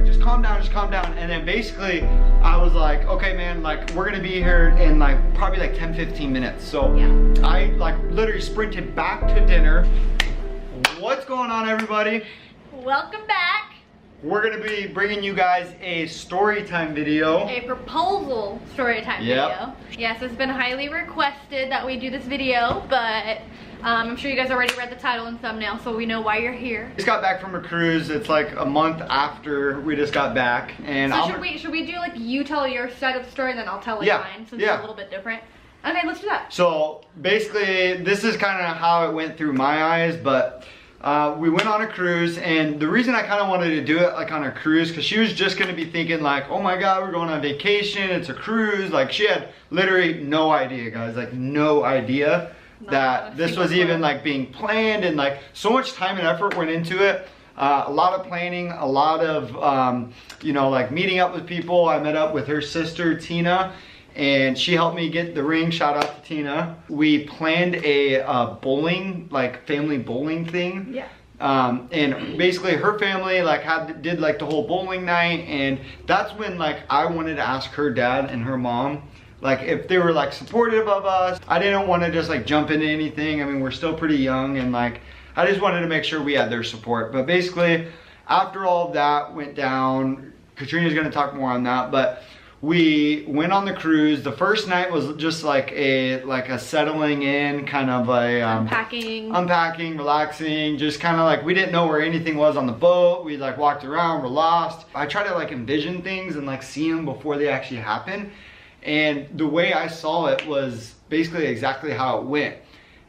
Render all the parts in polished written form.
just calm down, just calm down. And then basically I was like, okay man, like we're gonna be here in like probably like 10-15 minutes. So yeah. I like literally sprinted back to dinner. What's going on, everybody? Welcome back. We're gonna be bringing you guys a story time video. A proposal story time video. Yes, it's been highly requested that we do this video, but I'm sure you guys already read the title and thumbnail, so we know why you're here. Just got back from a cruise. It's like a month after we just got back, and so should we do like you tell your side of the story, and then I'll tell like mine, since it's a little bit different. Okay, let's do that. So basically, this is kind of how it went through my eyes, but we went on a cruise, and the reason I kind of wanted to do it like on a cruise, because she was just going to be thinking like, oh my god, we're going on vacation, it's a cruise. Like she had literally no idea, guys, like no idea that this was even like being planned, and like so much time and effort went into it. A lot of planning, a lot of you know, like meeting up with people. I met up with her sister Tina, and she helped me get the ring. Shout out to Tina. We planned a bowling, like family bowling thing. Yeah. And basically her family like did like the whole bowling night, and that's when like I wanted to ask her dad and her mom like if they were like supportive of us. I didn't want to just like jump into anything. I mean, we're still pretty young, and like I just wanted to make sure we had their support. But basically after all of that went down, Katrina's going to talk more on that, but we went on the cruise. The first night was just like a settling in, kind of a unpacking, relaxing, just kind of like we didn't know where anything was on the boat. We like walked around, we're lost. I try to like envision things and like see them before they actually happen, and the way I saw it was basically exactly how it went.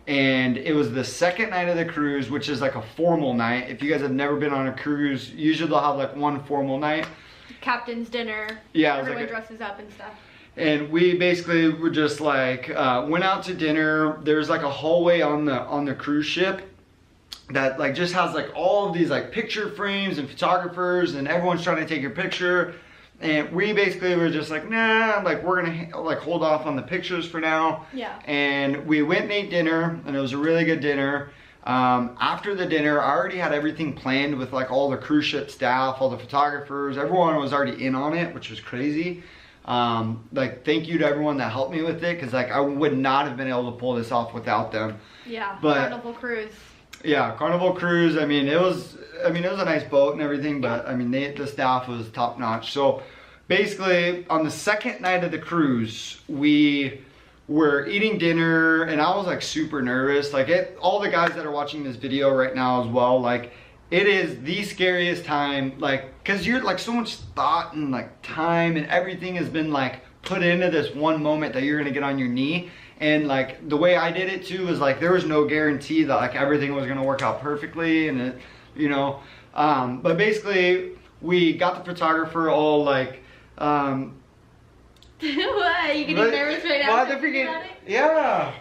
And it was the second night of the cruise, which is like a formal night. If you guys have never been on a cruise, usually they'll have like one formal night. Captain's dinner. Yeah, everyone like dresses up and stuff. And we basically were just like went out to dinner. There's like a hallway on the cruise ship that like just has like all of these like picture frames and photographers, and everyone's trying to take your picture. And we basically were just like, nah, like we're gonna like hold off on the pictures for now. Yeah. And we went and ate dinner, and it was a really good dinner. After the dinner, I already had everything planned with like all the cruise ship staff, all the photographers, everyone was already in on it, which was crazy. Like thank you to everyone that helped me with it, because like I would not have been able to pull this off without them. Yeah, but Carnival Cruise. Yeah, Carnival Cruise. I mean, it was a nice boat and everything, but I mean, the staff was top notch. So basically on the second night of the cruise, we were eating dinner, and I was like super nervous. Like all the guys that are watching this video right now as well, like it is the scariest time, like because you're like so much thought and like time and everything has been like put into this one moment that you're gonna get on your knee. And like the way I did it too was like there was no guarantee that like everything was gonna work out perfectly, and it, you know, but basically we got the photographer all like what? You getting nervous right now? Yeah.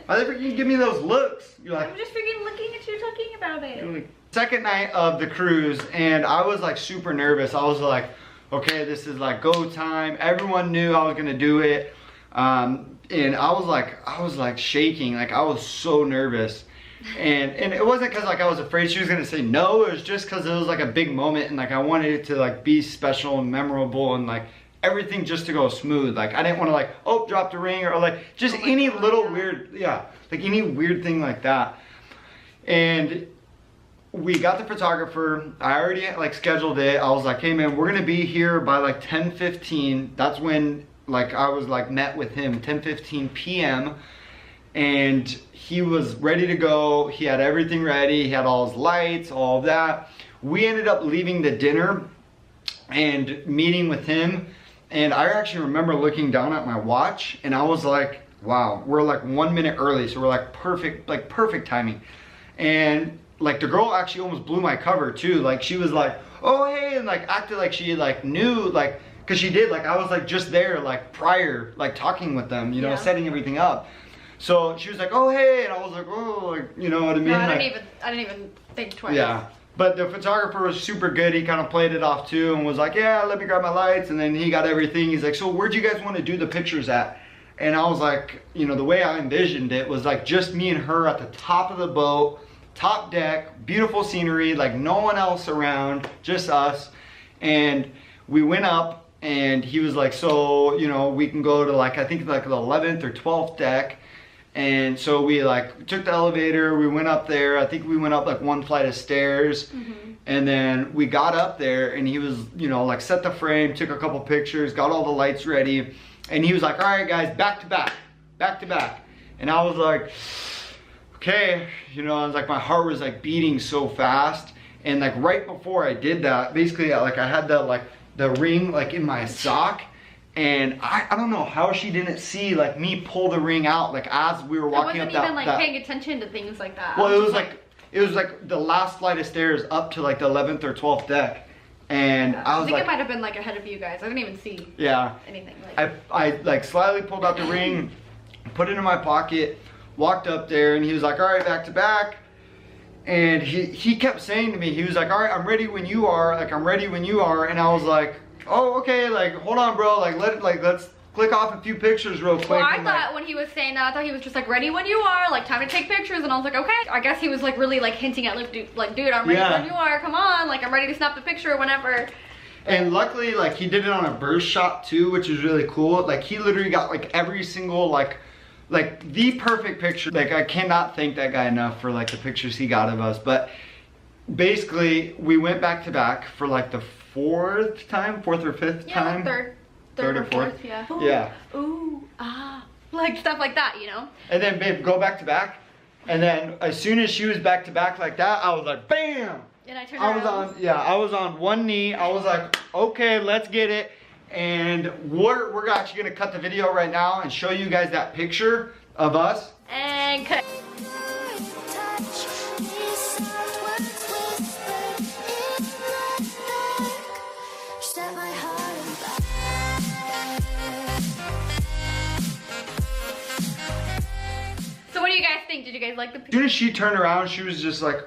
Why they freaking give me those looks? You're like, I'm just freaking looking at you talking about it. Like, second night of the cruise, and I was like super nervous. I was like, okay, this is like go time. Everyone knew I was gonna do it. And I was like shaking. Like I was so nervous. And it wasn't because like I was afraid she was gonna say no. It was just because it was like a big moment, and like I wanted it to like be special and memorable, and like everything just to go smooth. Like I didn't want to like, oh, drop the ring, or like just any little weird, like any weird thing like that. And we got the photographer. I already like scheduled it. I was like, hey man, we're gonna be here by like 10:15. That's when like I was like met with him, 10:15 p.m. and he was ready to go. He had everything ready. He had all his lights, all of that. We ended up leaving the dinner and meeting with him. And I actually remember looking down at my watch, and I was like, wow, we're like 1 minute early. So we're like perfect timing. And like the girl actually almost blew my cover too. Like she was like, oh, hey, and like acted like she like knew, like, cause she did, like I was like just there like prior, like talking with them, you know, setting everything up. So she was like, oh, hey, and I was like, oh, like, you know what I mean? No, I didn't even think twice. Yeah. But the photographer was super good. He kind of played it off too and was like, yeah, let me grab my lights. And then he got everything. He's like, so where'd you guys want to do the pictures at? And I was like, you know, the way I envisioned it was like just me and her at the top of the boat, top deck, beautiful scenery, like no one else around, just us. And we went up and he was like, so, you know, we can go to like, I think like the 11th or 12th deck. And so we like took the elevator, we went up there. I think we went up like one flight of stairs. And then we got up there and he was, you know, like set the frame, took a couple pictures, got all the lights ready. And he was like, all right guys, back to back, back to back. And I was like, okay, you know, I was like, my heart was like beating so fast. And like right before I did that, basically like I had the ring like in my sock. And I don't know how she didn't see like me pull the ring out like as we were walking up that. I wasn't even like paying attention to things like that. Well, it was like the last flight of stairs up to like the 11th or 12th deck. And I was I think like, it might have been like ahead of you guys. I didn't even see anything. Like I like slyly pulled out the ring, put it in my pocket, walked up there, and he was like, all right, back to back. And he kept saying to me, he was like, all right, I'm ready when you are, like I'm ready when you are. And I was like, oh, okay, like hold on bro, like let's click off a few pictures real quick. Well, I thought when he was saying that, I thought he was just like ready when you are, like time to take pictures, and I was like, okay. I guess he was like really like hinting at dude, I'm ready when you are, come on, like I'm ready to snap the picture whenever. And luckily, like he did it on a burst shot too, which is really cool. Like he literally got like every single like the perfect picture. Like I cannot thank that guy enough for like the pictures he got of us. But basically we went back to back for like the fourth or fifth time. Third or fourth, yeah. Ooh, yeah. Ooh, ah, like stuff like that, you know? And then babe, go back to back. And then as soon as she was back to back like that, I was like, bam! And I turned around. I was on one knee. I was like, okay, let's get it. And we're actually gonna cut the video right now and show you guys that picture of us. And cut. So what do you guys think? Did you guys like the picture? As soon as she turned around, she was just like,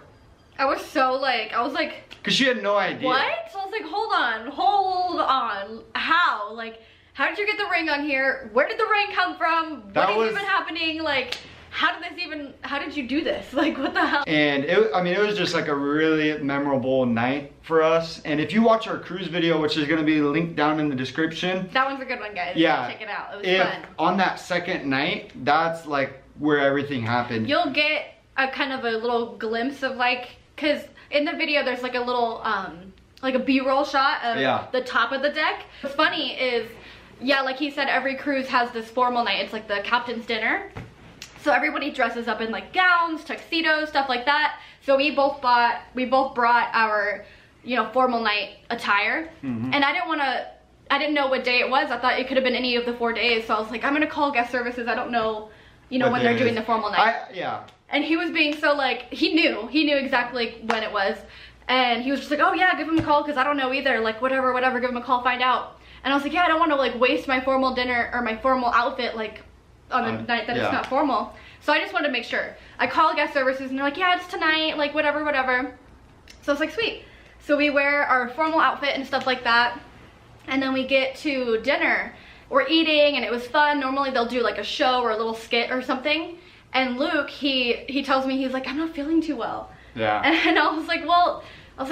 I was like, because she had no idea. what? So I was like, hold on, how? Like, how did you get the ring on here? Where did the ring come from? What is even happening? Like, how did you do this? Like, what the hell? And it was just like a really memorable night for us. And if you watch our cruise video, which is gonna be linked down in the description. That one's a good one, guys. Yeah. Check it out, it was fun. On that second night, that's like where everything happened. You'll get a kind of a little glimpse of like, cause in the video there's like a little, like a B-roll shot of the top of the deck. What's funny is, yeah, like he said, every cruise has this formal night. It's like the captain's dinner. So everybody dresses up in like gowns, tuxedos, stuff like that. So we both brought our, you know, formal night attire. And I didn't know what day it was. I thought it could have been any of the 4 days. So I was like, I'm gonna call guest services. I don't know, you know, when they're doing the formal night. And he was being so like, he knew exactly when it was. And he was just like, oh yeah, give him a call, because I don't know either. Like whatever, give him a call, find out. And I was like, yeah, I don't want to like waste my formal dinner or my formal outfit like on a night that it's not formal. So I just wanted to make sure. I called guest services and they're like, yeah, it's tonight, like whatever. So I was like, sweet. So we wear our formal outfit and stuff like that. And then we get to dinner. We're eating and it was fun. Normally they'll do like a show or a little skit or something. And Luke, he tells me, he's like, I'm not feeling too well. Yeah. And I was like,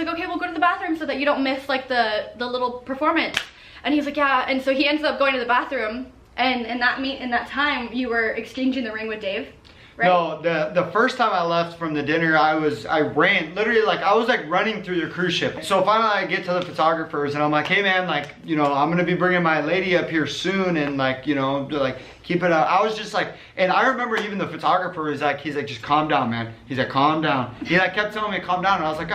okay, we'll go to the bathroom so that you don't miss like the little performance. And he's like, yeah. And so he ends up going to the bathroom. And in that time, you were exchanging the ring with Dave, right? No, the first time I left from the dinner, I ran, literally like, I was like running through the cruise ship. So finally I get to the photographers and I'm like, hey man, like, you know, I'm gonna be bringing my lady up here soon and like, you know, to like keep it up. I was just like, and I remember even the photographer is like, he's like, just calm down, man. He's like, calm down. He like kept telling me to calm down. And I was like,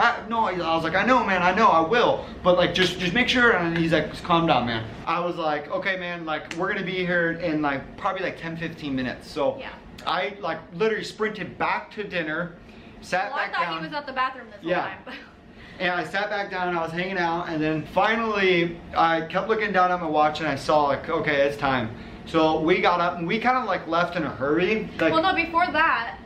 I know, man, I know, I will. But like, just make sure. And he's like, just calm down, man. I was like, okay, man, like we're gonna be here in like probably like 10-15 minutes. So yeah. I like literally sprinted back to dinner, sat back down. I thought he was at the bathroom this whole time. And I sat back down and I was hanging out, and then finally I kept looking down at my watch and I saw like, okay, it's time. So we got up and we kind of like left in a hurry. Like, well, no, before that,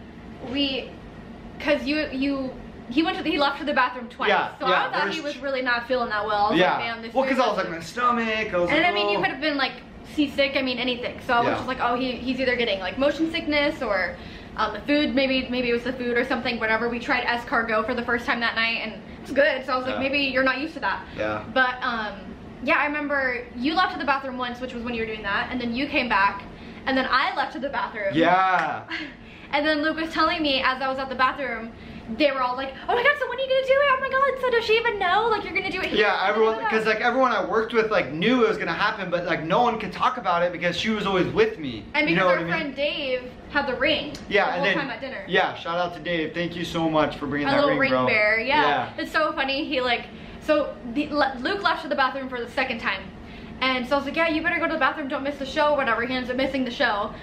cause he left to the bathroom twice. Yeah, so I thought he was really not feeling that well. I was like, damn, this. Well, cause I was like my stomach. I mean, you could have been like seasick. I mean, anything. So I was just like, oh, he's either getting like motion sickness or the food, maybe it was the food or something, whatever. We tried escargot for the first time that night, and it's good. So I was like, maybe you're not used to that. Yeah. But yeah, I remember you left to the bathroom once, which was when you were doing that, and then you came back, and then I left to the bathroom. Yeah. And then Luke was telling me as I was at the bathroom, they were all like, oh my god, so when are you gonna do it? Oh my god, so does she even know like you're gonna do it here? Yeah, everyone, because like everyone I worked with like knew it was gonna happen, but like no one could talk about it because she was always with me. And because you know our friend Dave had the ring. Yeah, the and whole then time at dinner. yeah, shout out to Dave. Thank you so much for bringing Our that little ring, ring bro. bear. Yeah. It's so funny. He like, so Luke left to the bathroom for the second time. And so I was like, yeah, you better go to the bathroom, don't miss the show or whatever. He ends up missing the show.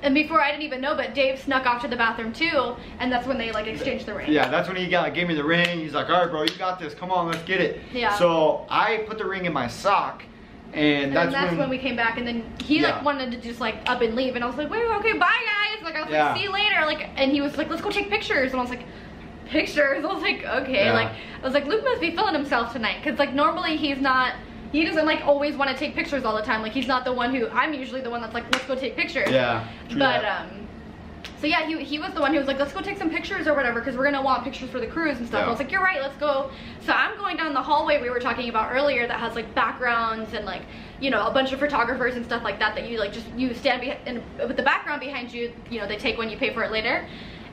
And before I didn't even know, but Dave snuck off to the bathroom too, and that's when they like exchanged the ring. Yeah, that's when he gave me the ring. He's like, all right, bro, you got this. Come on, let's get it. Yeah. So I put the ring in my sock, and that's when we came back, and then he like wanted to just like up and leave, and I was like, wait, okay, bye guys. Like I was like, see you later. Like, and he was like, let's go take pictures, and I was like, pictures? I was like, okay. Like I was like, Luke must be feeling himself tonight, because like normally he doesn't like always want to take pictures all the time. Like he's not the one who, I'm usually the one that's like, let's go take pictures. Yeah. But so yeah, he was the one who was like, let's go take some pictures or whatever, because we're gonna want pictures for the cruise and stuff. I was like, you're right, let's go. So I'm going down the hallway we were talking about earlier that has like backgrounds and like, you know, a bunch of photographers and stuff like that you like you stand and with the background behind you, you know, they take when you pay for it later.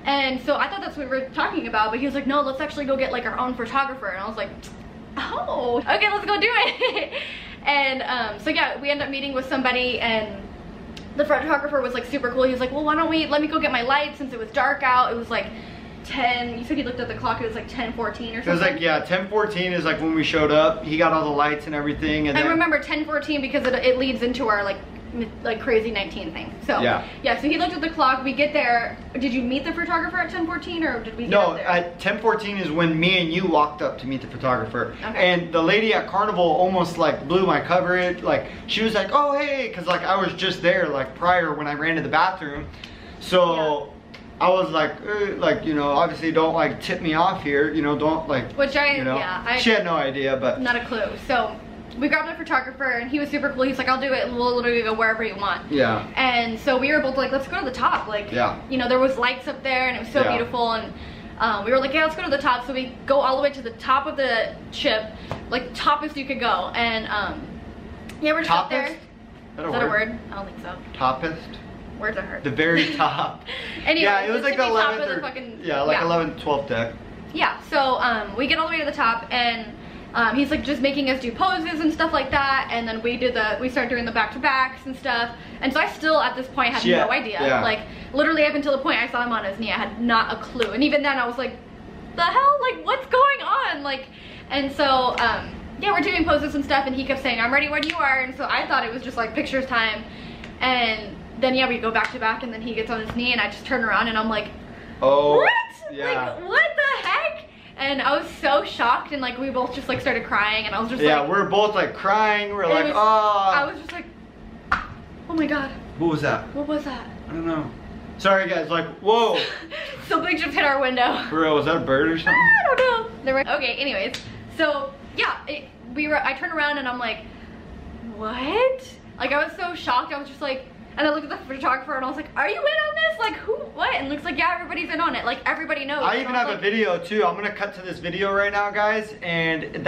And so I thought that's what we were talking about, but he was like, no, let's actually go get like our own photographer. And I was like, oh, okay, let's go do it. And so yeah, we ended up meeting with somebody, and the photographer was like super cool. He was like, well, why don't let me go get my lights, since it was dark out. It was like 10, you said he looked at the clock, it was like 10:14 or something. It was like, yeah, 10:14 is like when we showed up. He got all the lights and everything. And I remember 10:14 because it leads into our like crazy 19 thing. So yeah, so he looked at the clock. We get there. Did you meet the photographer at 10:14, or did we get up there? No, at 10:14 is when me and you walked up to meet the photographer. Okay. And the lady at Carnival almost like blew my coverage. Like she was like, oh hey, because like I was just there like prior when I ran to the bathroom. So I was like, you know, obviously don't like tip me off here, you know, don't like, which I, you know, yeah, she had no idea, but not a clue. So we grabbed a photographer, and he was super cool. He's like, I'll do it, we'll literally go wherever you want. Yeah. And so we were both like, let's go to the top. Like, you know, there was lights up there, and it was so beautiful, and we were like, yeah, let's go to the top. So we go all the way to the top of the ship, like toppest you could go, and yeah, we're just up there. Is that a word? I don't think so. Toppest? Words are hard. The very top. Anyway, yeah, it was like the 11th or, fucking, 11th, 12th deck. Yeah, so we get all the way to the top, and he's like just making us do poses and stuff like that, and then we started doing the back-to-backs and stuff, and so I still at this point had no idea. Like literally up until the point I saw him on his knee, I had not a clue, and even then I was like, the hell, like what's going on? Like, and so yeah, we're doing poses and stuff, and he kept saying, I'm ready when you are, and so I thought it was just like pictures time, and then yeah, we go back to back, and then he gets on his knee, and I just turn around, and I'm like, oh, what? Like, what the heck? And I was so shocked, and like we both just like started crying, and I was just like, we're both like crying. We're like, I was just like, oh my god. What was that? What was that? I don't know. Sorry guys, like, whoa. Something just hit our window. For real, was that a bird or something? I don't know. Okay, anyways, so yeah, I turned around and I'm like, what? Like I was so shocked. I was just like, and I looked at the photographer and I was like, are you in on this? Like who, what? And Luke's like, yeah, everybody's in on it. Like everybody knows. I even have a video too. I'm gonna cut to this video right now, guys. And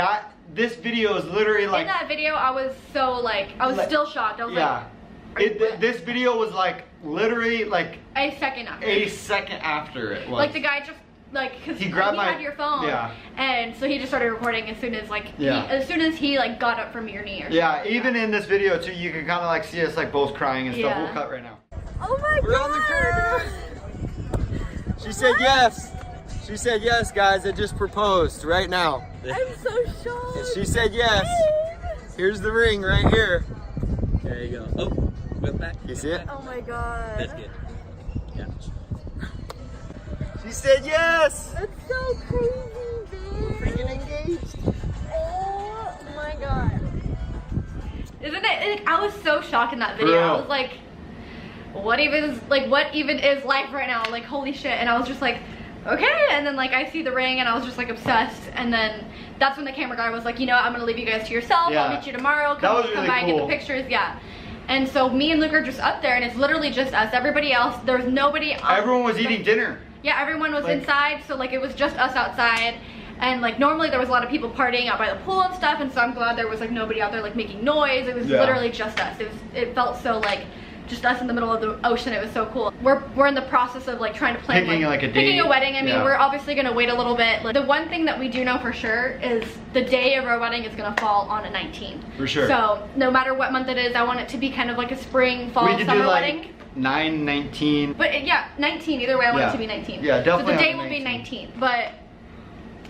this video is literally like. In that video, I was so like, I was still shocked. I was like. This video was like literally like. A second after. A second after it was. Like the guy just. Like, cause he had your phone, and so he just started recording as soon as like, as soon as he like got up from your knee or something. Even in this video too, you can kind of like see us like both crying and stuff. We'll cut right now. Oh my god! We're on the cruise. She said yes. She said yes, guys. I just proposed right now. I'm so shocked. And she said yes. Here's the ring right here. There you go. Oh, went back. You see it? Oh my god. That's good. Yeah. She said yes! That's so crazy, babe. We're freaking engaged. Oh my god. Isn't it? Like, I was so shocked in that video. I was like, what even is life right now? Like, holy shit. And I was just like, okay. And then like I see the ring and I was just like obsessed. And then that's when the camera guy was like, you know, I'm gonna leave you guys to yourself. I'll meet you tomorrow. Come by and get the pictures. Yeah. And so me and Luke are just up there, and it's literally just us. Everybody else, there's nobody. Everyone was eating dinner. Yeah, everyone was inside, so like it was just us outside. And like normally there was a lot of people partying out by the pool and stuff, and so I'm glad there was like nobody out there like making noise. It was literally just us. It felt so like just us in the middle of the ocean. It was so cool. We're in the process of like trying to plan picking like a date. Picking a wedding. I mean, we're obviously gonna wait a little bit. Like, the one thing that we do know for sure is the day of our wedding is gonna fall on a 19. For sure. So no matter what month it is, I want it to be kind of like a spring, fall, we could summer do like wedding. 9, 19. But yeah, 19. Either way, I want it to be 19. Yeah, definitely. So the day will be 19. But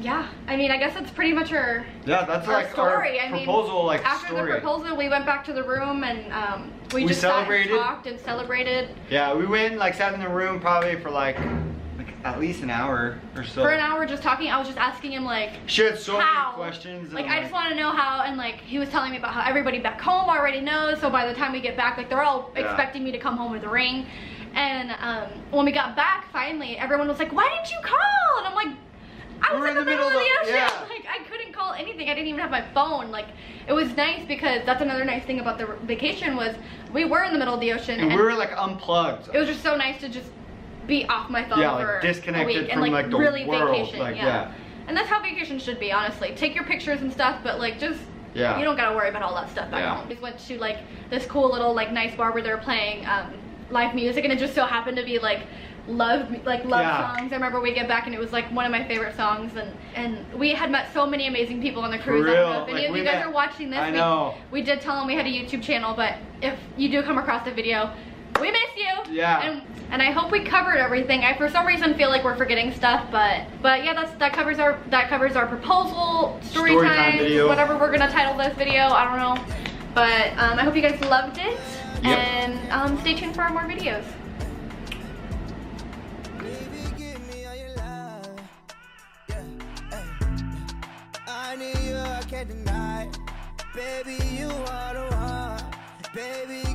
yeah, I mean, I guess that's pretty much our that's our like story. our proposal. Like after story. the proposal, we went back to the room and we just celebrated. sat and talked and celebrated. Yeah, we went and like sat in the room probably for like at least an hour or so. For an hour just talking. I was just asking him like she had so many how. questions. Like I just want to know how, and like he was telling me about how everybody back home already knows. So by the time we get back, like they're all expecting me to come home with a ring. And when we got back, finally, everyone was like, "Why didn't you call?" And I'm like, I was in the middle of the ocean. Yeah. Like I couldn't call anything. I didn't even have my phone. Like it was nice because that's another nice thing about the vacation was we were in the middle of the ocean and we were like unplugged. It was just so nice to just be off my phone for disconnected a week from and like the really world. vacation. Like, And that's how vacation should be, honestly. Take your pictures and stuff, but like just you don't gotta worry about all that stuff back home. We just went to like this cool little like nice bar where they were playing live music, and it just so happened to be like love songs. I remember we get back and it was like one of my favorite songs, and we had met so many amazing people on the cruise. For real. I don't know if any of you guys are watching this. I know. We did tell them we had a YouTube channel, but if you do come across the video, we miss you. Yeah. And I hope we covered everything. I for some reason feel like we're forgetting stuff, but yeah, that covers our proposal, story time video, whatever we're gonna title this video. I don't know, but I hope you guys loved it, and stay tuned for more videos. I need you, I can't deny. Baby, you are the one. Baby,